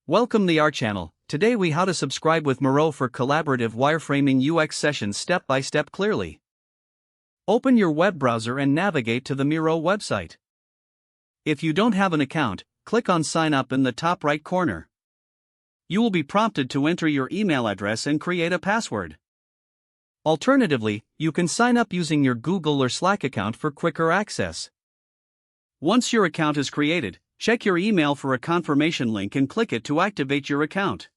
Welcome to our channel. Today we how to subscribe with Miro for collaborative wireframing UX sessions step by step clearly. Open your web browser and navigate to the Miro website. If you don't have an account, click on Sign Up in the top right corner. You will be prompted to enter your email address and create a password. Alternatively, you can sign up using your Google or Slack account for quicker access. Once your account is created, check your email for a confirmation link and click it to activate your account.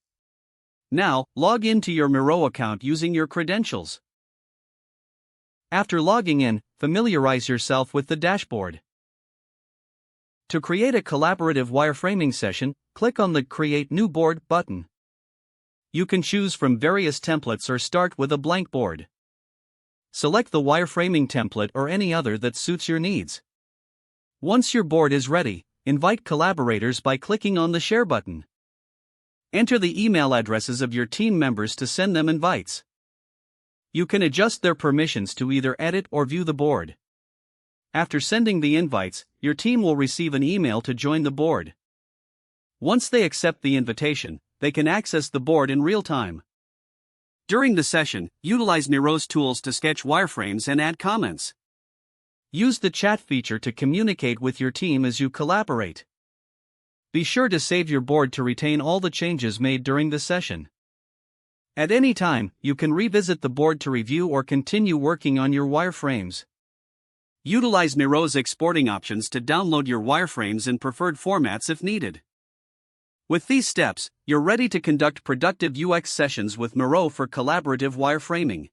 Now, log into your Miro account using your credentials. After logging in, familiarize yourself with the dashboard. To create a collaborative wireframing session, click on the Create New Board button. You can choose from various templates or start with a blank board. Select the wireframing template or any other that suits your needs. Once your board is ready, invite collaborators by clicking on the Share button. Enter the email addresses of your team members to send them invites. You can adjust their permissions to either edit or view the board. After sending the invites, your team will receive an email to join the board. Once they accept the invitation, they can access the board in real time. During the session, utilize Miro's tools to sketch wireframes and add comments. Use the chat feature to communicate with your team as you collaborate. Be sure to save your board to retain all the changes made during the session. At any time, you can revisit the board to review or continue working on your wireframes. Utilize Miro's exporting options to download your wireframes in preferred formats if needed. With these steps, you're ready to conduct productive UX sessions with Miro for collaborative wireframing.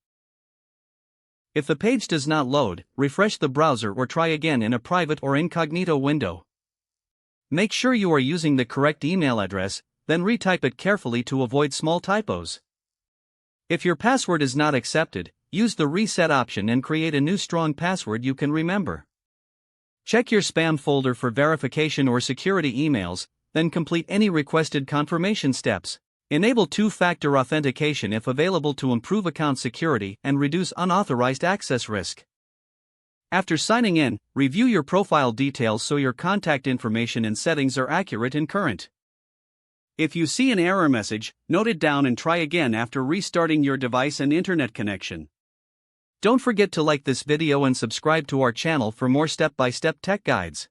If the page does not load, refresh the browser or try again in a private or incognito window. Make sure you are using the correct email address, then retype it carefully to avoid small typos. If your password is not accepted, use the reset option and create a new strong password you can remember. Check your spam folder for verification or security emails, then complete any requested confirmation steps. Enable two-factor authentication if available to improve account security and reduce unauthorized access risk. After signing in, review your profile details so your contact information and settings are accurate and current. If you see an error message, note it down and try again after restarting your device and internet connection. Don't forget to like this video and subscribe to our channel for more step-by-step tech guides.